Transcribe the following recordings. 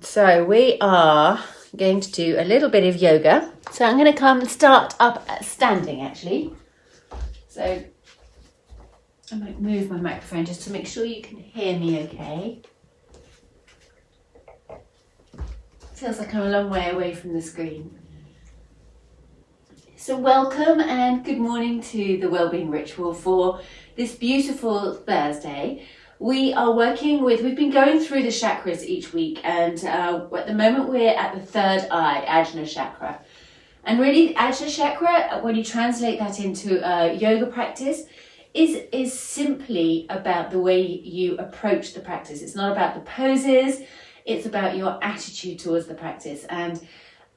So we are going to do a little bit of yoga. So I'm going to come and start up standing actually. So I might move my microphone just to make sure you can hear me okay. Feels like I'm a long way away from the screen. So welcome and good morning to the Wellbeing Ritual for this beautiful Thursday. We've been going through the chakras each week, and at the moment we're at the third eye, Ajna Chakra. And really, Ajna Chakra, when you translate that into yoga practice, is simply about the way you approach the practice. It's not about the poses, it's about your attitude towards the practice and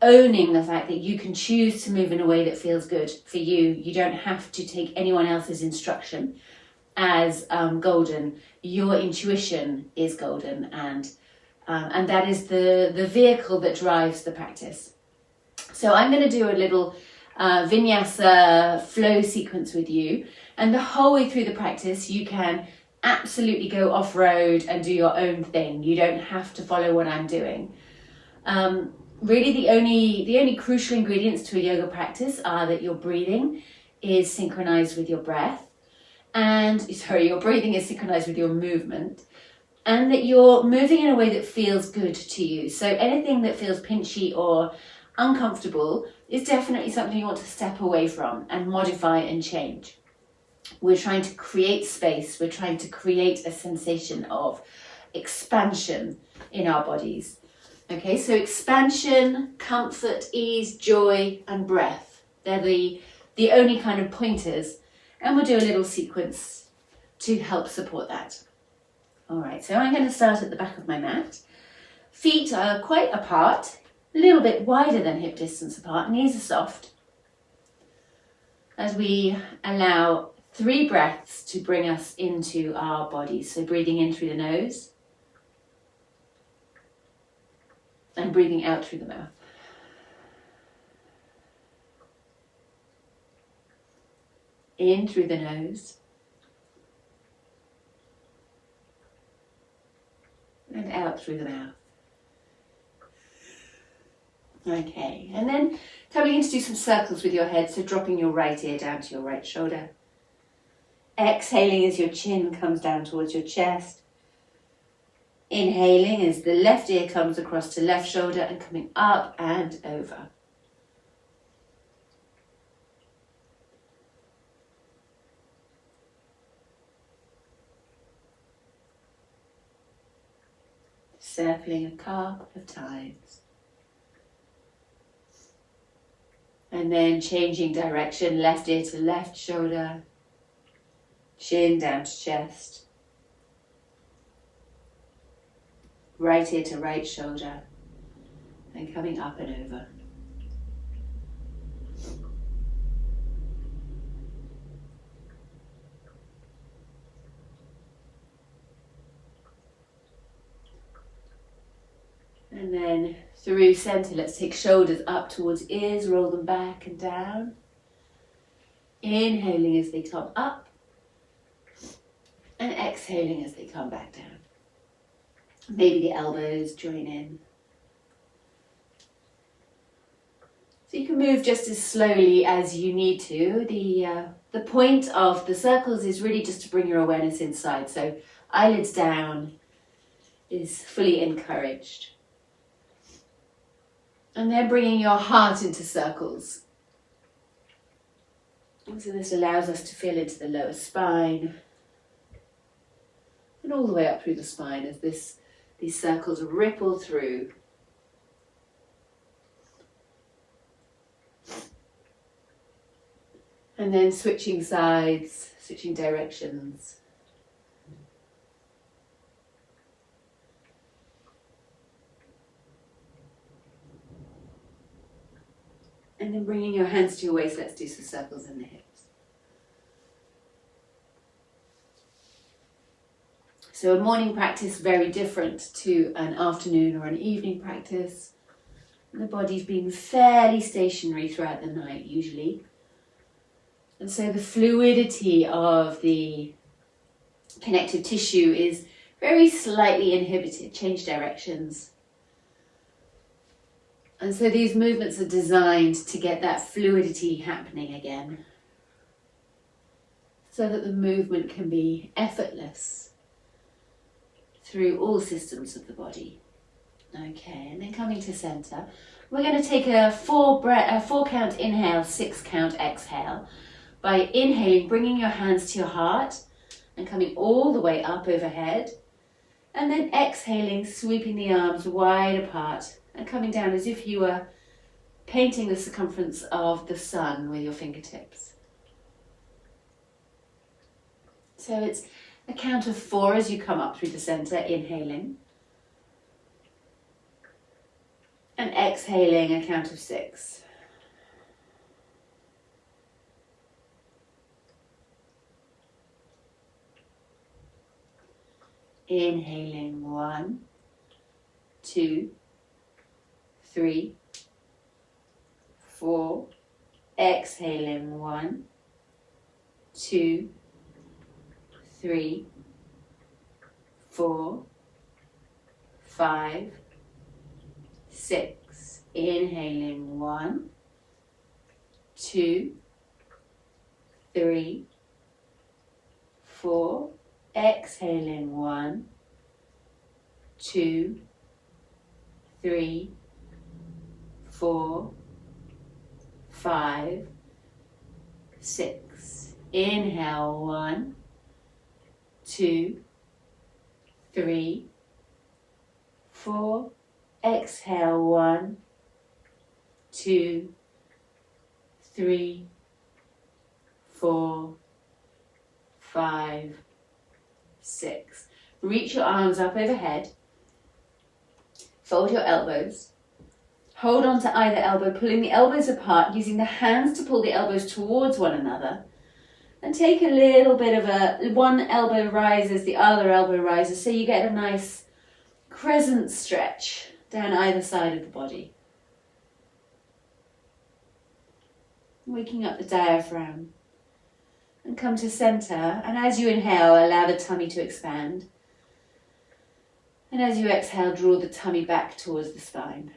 owning the fact that you can choose to move in a way that feels good for you. You don't have to take anyone else's instruction as golden. Your intuition is golden, and that is the vehicle that drives the practice. So I'm going to do a little vinyasa flow sequence with you, and the whole way through the practice you can absolutely go off-road and do your own thing. You don't have to follow what I'm doing. Really the only crucial ingredients to a yoga practice are that your breathing is synchronized with your breath, your breathing is synchronized with your movement, and that you're moving in a way that feels good to you. So anything that feels pinchy or uncomfortable is definitely something you want to step away from and modify and change. We're trying to create space, we're trying to create a sensation of expansion in our bodies. Okay, so expansion, comfort, ease, joy, and breath. They're the only kind of pointers. And we'll do a little sequence to help support that. All right, so I'm going to start at the back of my mat. Feet are quite apart, a little bit wider than hip distance apart. Knees are soft. As we allow 3 breaths to bring us into our bodies. So breathing in through the nose and breathing out through the mouth. In through the nose and out through the mouth. Okay, and then coming in to do some circles with your head, so dropping your right ear down to your right shoulder. Exhaling as your chin comes down towards your chest. Inhaling as the left ear comes across to left shoulder and coming up and over. Circling a couple of times. And then changing direction, left ear to left shoulder, chin down to chest, right ear to right shoulder, and coming up and over. And then through center, let's take shoulders up towards ears, roll them back and down. Inhaling as they come up and exhaling as they come back down. Maybe the elbows join in. So you can move just as slowly as you need to. The point of the circles is really just to bring your awareness inside. So eyelids down is fully encouraged. And then bringing your heart into circles. And so this allows us to feel into the lower spine and all the way up through the spine as these circles ripple through. And then switching sides, switching directions. And then bringing your hands to your waist, let's do some circles in the hips. So a morning practice very different to an afternoon or an evening practice. The body's been fairly stationary throughout the night usually. And so the fluidity of the connective tissue is very slightly inhibited. Change directions. And so these movements are designed to get that fluidity happening again, so that the movement can be effortless through all systems of the body. Okay, and then coming to center, we're going to take a 4 count inhale, 6 count exhale. By inhaling, bringing your hands to your heart and coming all the way up overhead. And then exhaling, sweeping the arms wide apart and coming down as if you were painting the circumference of the sun with your fingertips. So it's a count of 4 as you come up through the center, inhaling. And exhaling, a count of 6. Inhaling, 1, 2, 3, 4. Exhaling, 1, 2, 3, 4, 5, 6. Inhaling, 1, 2, 3, 4. Exhaling, 1, 2, 3, 4, 5, 6. Inhale, 1, 2, 3, 4. Exhale, 1, 2, 3, 4, 5, 6. Reach your arms up overhead. Fold your elbows. Hold on to either elbow, pulling the elbows apart, using the hands to pull the elbows towards one another. And take a little bit of one elbow rises, the other elbow rises, so you get a nice crescent stretch down either side of the body. Waking up the diaphragm. And come to center, and as you inhale, allow the tummy to expand. And as you exhale, draw the tummy back towards the spine.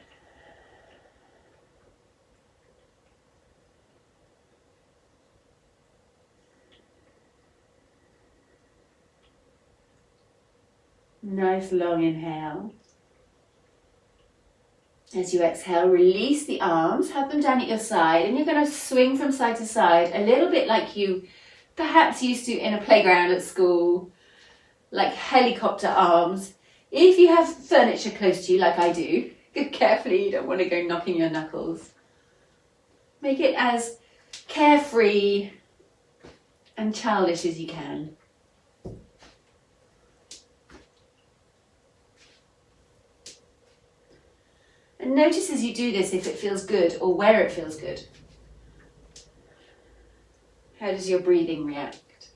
Nice long inhale. As you exhale, release the arms, have them down at your side, and you're going to swing from side to side, a little bit like you perhaps used to in a playground at school, like helicopter arms. If you have furniture close to you, like I do, go carefully, you don't want to go knocking your knuckles. Make it as carefree and childish as you can. And notice as you do this if it feels good or where it feels good. How does your breathing react?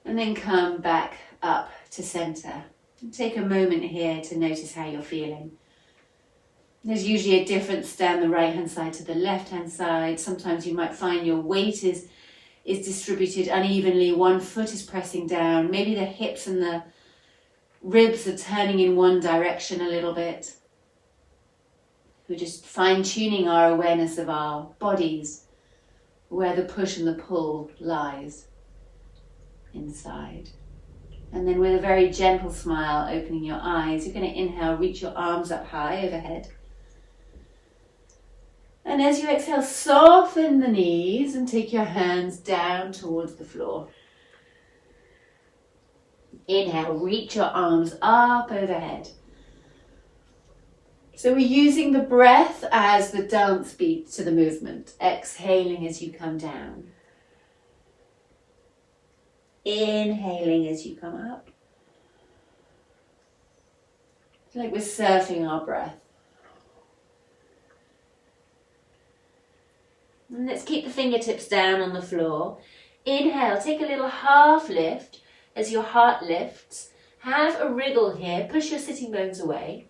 And then come back up to center. And take a moment here to notice how you're feeling. There's usually a difference down the right hand side to the left hand side. Sometimes you might find your weight is distributed unevenly. One foot is pressing down. Maybe the hips and the ribs are turning in one direction a little bit. We're just fine-tuning our awareness of our bodies, where the push and the pull lies inside. And then with a very gentle smile, opening your eyes, you're going to inhale, reach your arms up high overhead. And as you exhale, soften the knees and take your hands down towards the floor. Inhale, reach your arms up overhead. So we're using the breath as the dance beat to the movement. Exhaling as you come down. Inhaling as you come up. It's like we're surfing our breath. And let's keep the fingertips down on the floor. Inhale, take a little half lift as your heart lifts. Have a wriggle here, push your sitting bones away.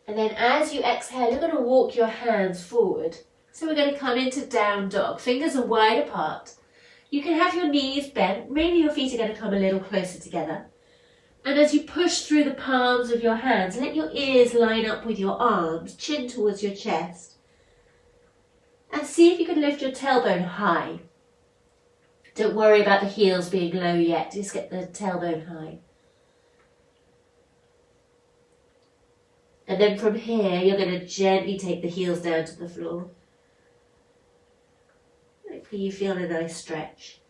And then as you exhale, you're going to walk your hands forward. So we're going to come into down dog. Fingers are wide apart. You can have your knees bent. Maybe your feet are going to come a little closer together. And as you push through the palms of your hands, let your ears line up with your arms, chin towards your chest. And see if you can lift your tailbone high. Don't worry about the heels being low yet, just get the tailbone high. And then from here, you're going to gently take the heels down to the floor. Hopefully you feel a nice stretch.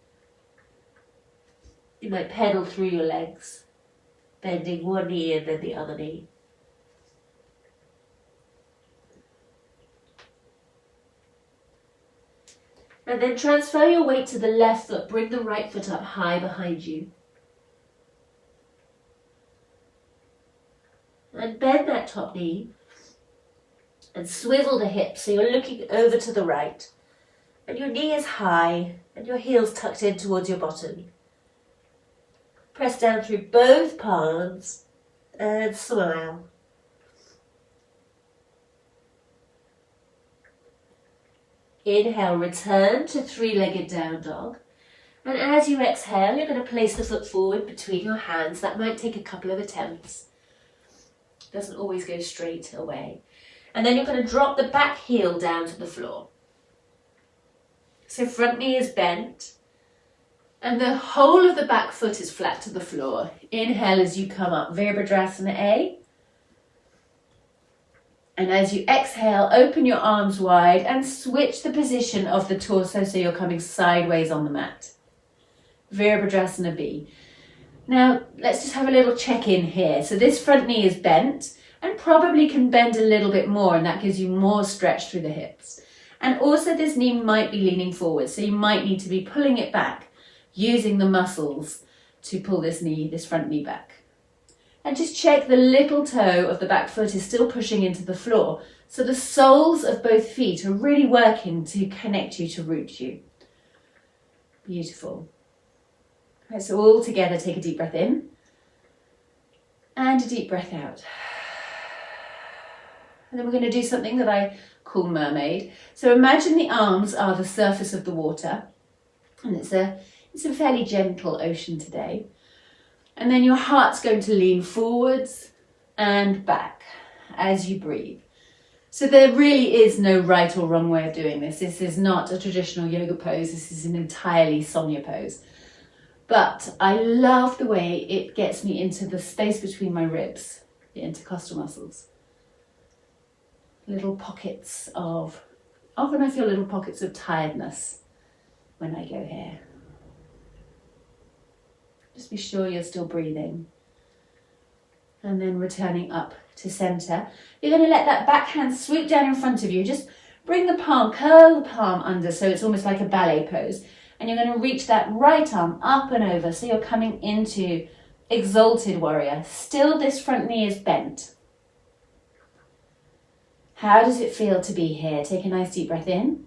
You might pedal through your legs, bending one knee and then the other knee. And then transfer your weight to the left foot. Bring the right foot up high behind you. And bend that top knee. And swivel the hips so you're looking over to the right. And your knee is high and your heels tucked in towards your bottom. Press down through both palms and smile. Inhale, return to three-legged down dog. And as you exhale, you're going to place the foot forward between your hands. That might take a couple of attempts. Doesn't always go straight away. And then you're going to drop the back heel down to the floor. So front knee is bent. And the whole of the back foot is flat to the floor. Inhale as you come up, Virabhadrasana A. And as you exhale, open your arms wide and switch the position of the torso so you're coming sideways on the mat. Virabhadrasana B. Now, let's just have a little check-in here. So this front knee is bent and probably can bend a little bit more, and that gives you more stretch through the hips. And also this knee might be leaning forward, so you might need to be pulling it back, using the muscles to pull this front knee back. And just check the little toe of the back foot is still pushing into the floor. So the soles of both feet are really working to connect you, to root you. Beautiful. Right, so all together, take a deep breath in. And a deep breath out. And then we're going to do something that I call mermaid. So imagine the arms are the surface of the water. And it's a fairly gentle ocean today. And then your heart's going to lean forwards and back as you breathe. So there really is no right or wrong way of doing this. This is not a traditional yoga pose. This is an entirely Sonya pose. But I love the way it gets me into the space between my ribs, the intercostal muscles. Often I feel little pockets of tiredness when I go here. Just be sure you're still breathing. And then returning up to center. You're going to let that back hand swoop down in front of you. Just bring the palm, curl the palm under so it's almost like a ballet pose. And you're going to reach that right arm up and over so you're coming into exalted warrior. Still this front knee is bent. How does it feel to be here? Take a nice deep breath in.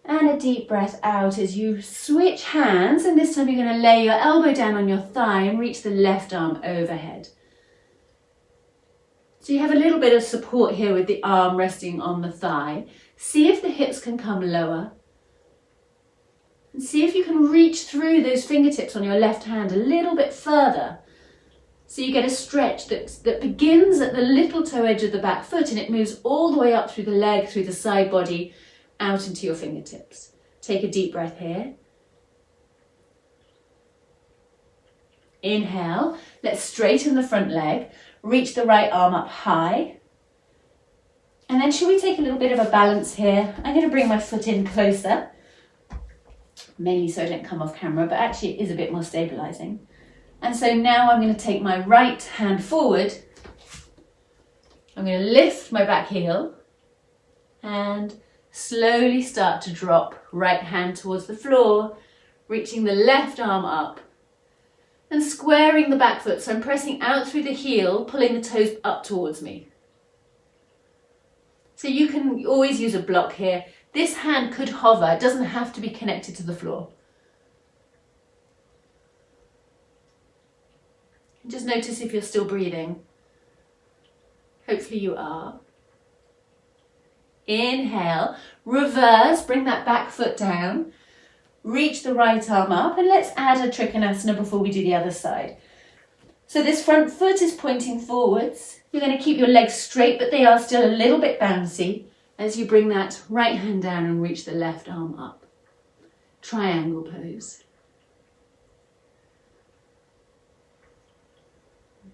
And a deep breath out as you switch hands, and this time you're going to lay your elbow down on your thigh and reach the left arm overhead. So you have a little bit of support here with the arm resting on the thigh. See if the hips can come lower. And see if you can reach through those fingertips on your left hand a little bit further. So you get a stretch that begins at the little toe edge of the back foot and it moves all the way up through the leg, through the side body, out into your fingertips. Take a deep breath here. Inhale, let's straighten the front leg, reach the right arm up high. And then should we take a little bit of a balance here? I'm going to bring my foot in closer, mainly so I don't come off camera, but actually it is a bit more stabilizing. And so now I'm going to take my right hand forward. I'm going to lift my back heel and slowly start to drop right hand towards the floor, reaching the left arm up and squaring the back foot. So I'm pressing out through the heel, pulling the toes up towards me. So you can always use a block here. This hand could hover, it doesn't have to be connected to the floor. Just notice if you're still breathing. Hopefully you are. Inhale, reverse, bring that back foot down, reach the right arm up, and let's add a Trikonasana before we do the other side. So this front foot is pointing forwards. You're going to keep your legs straight, but they are still a little bit bouncy as you bring that right hand down and reach the left arm up. Triangle pose.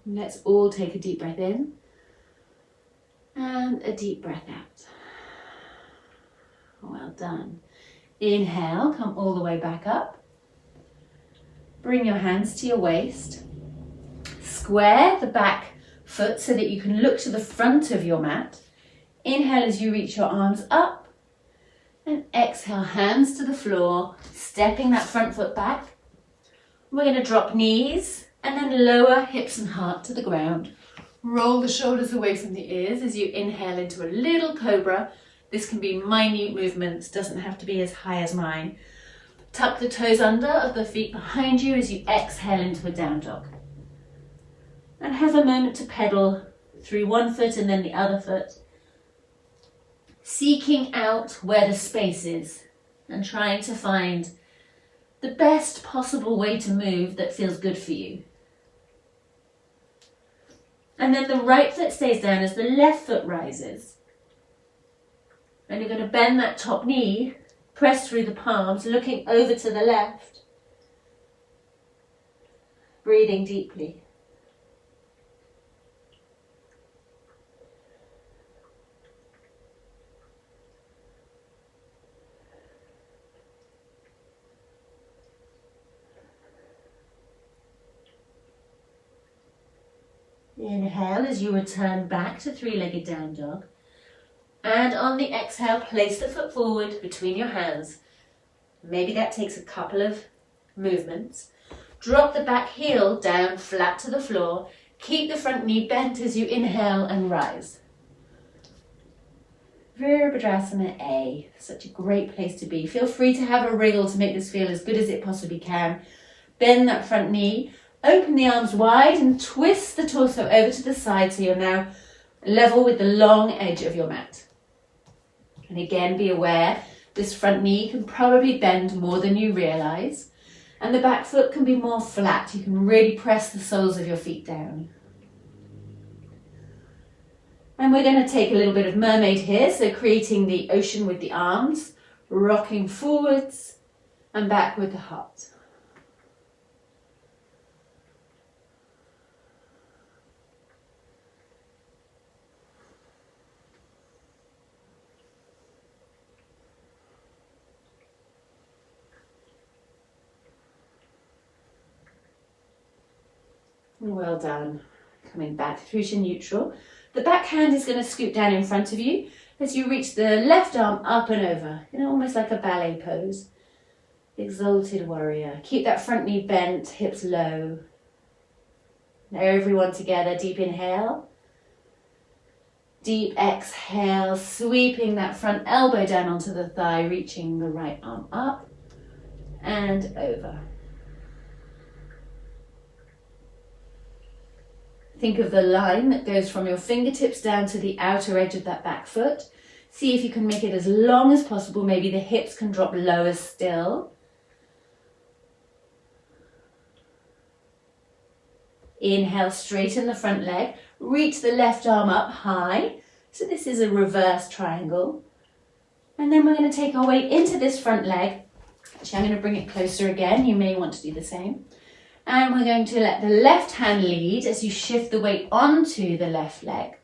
Let's all take a deep breath in and a deep breath out. Well done. Inhale, come all the way back up. Bring your hands to your waist. Square the back foot so that you can look to the front of your mat. Inhale as you reach your arms up. And exhale, hands to the floor, stepping that front foot back. We're going to drop knees and then lower hips and heart to the ground. Roll the shoulders away from the ears as you inhale into a little cobra. This can be minute movements, doesn't have to be as high as mine. Tuck the toes under of the feet behind you as you exhale into a down dog. And have a moment to pedal through one foot and then the other foot, seeking out where the space is and trying to find the best possible way to move that feels good for you. And then the right foot stays down as the left foot rises. And you're going to bend that top knee, press through the palms, looking over to the left. Breathing deeply. Inhale as you return back to three-legged down dog. And on the exhale, place the foot forward between your hands. Maybe that takes a couple of movements. Drop the back heel down flat to the floor. Keep the front knee bent as you inhale and rise. Virabhadrasana A, such a great place to be. Feel free to have a wriggle to make this feel as good as it possibly can. Bend that front knee. Open the arms wide and twist the torso over to the side so you're now level with the long edge of your mat. And again, be aware, this front knee can probably bend more than you realise. And the back foot can be more flat. You can really press the soles of your feet down. And we're going to take a little bit of mermaid here, so creating the ocean with the arms, rocking forwards and back with the heart. Well done. Coming back through to neutral. The back hand is going to scoot down in front of you as you reach the left arm up and over, almost like a ballet pose. Exalted warrior. Keep that front knee bent, hips low. Now everyone together, deep inhale. Deep exhale, sweeping that front elbow down onto the thigh, reaching the right arm up and over. Think of the line that goes from your fingertips down to the outer edge of that back foot. See if you can make it as long as possible. Maybe the hips can drop lower still. Inhale, straighten the front leg. Reach the left arm up high. So this is a reverse triangle. And then we're going to take our way into this front leg. Actually, I'm going to bring it closer again. You may want to do the same. And we're going to let the left hand lead as you shift the weight onto the left leg.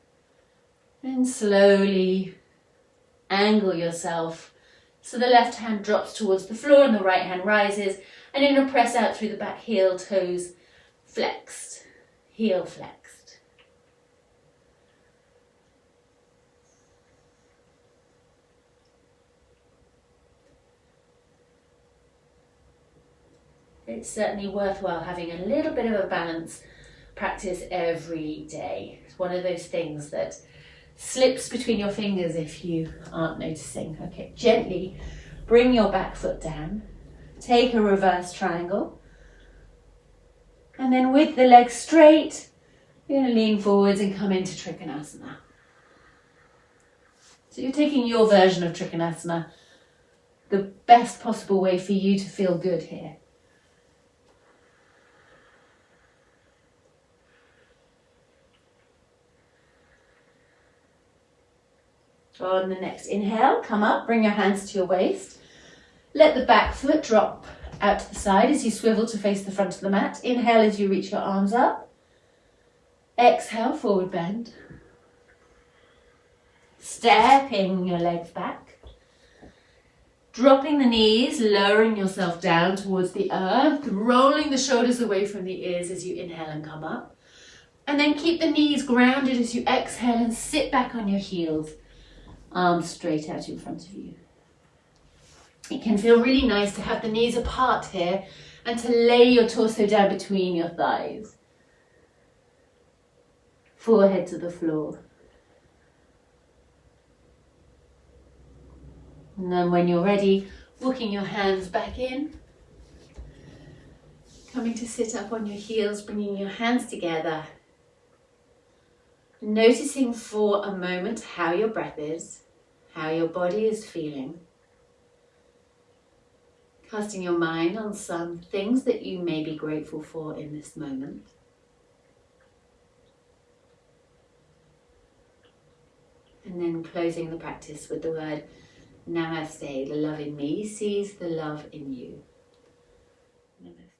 And slowly angle yourself so the left hand drops towards the floor and the right hand rises. And you're going to press out through the back heel, toes flexed, heel flexed. It's certainly worthwhile having a little bit of a balance practice every day. It's one of those things that slips between your fingers if you aren't noticing. Okay, gently bring your back foot down. Take a reverse triangle. And then with the legs straight, you're going to lean forwards and come into Trikonasana. So you're taking your version of Trikonasana, the best possible way for you to feel good here. On the next inhale, come up, bring your hands to your waist. Let the back foot drop out to the side as you swivel to face the front of the mat. Inhale as you reach your arms up. Exhale, forward bend. Stepping your legs back. Dropping the knees, lowering yourself down towards the earth, rolling the shoulders away from the ears as you inhale and come up. And then keep the knees grounded as you exhale and sit back on your heels, arms straight out in front of you. It can feel really nice to have the knees apart here and to lay your torso down between your thighs. Forehead to the floor. And then when you're ready, walking your hands back in. Coming to sit up on your heels, bringing your hands together. Noticing for a moment how your breath is, how your body is feeling. Casting your mind on some things that you may be grateful for in this moment. And then closing the practice with the word Namaste. The love in me sees the love in you. Namaste.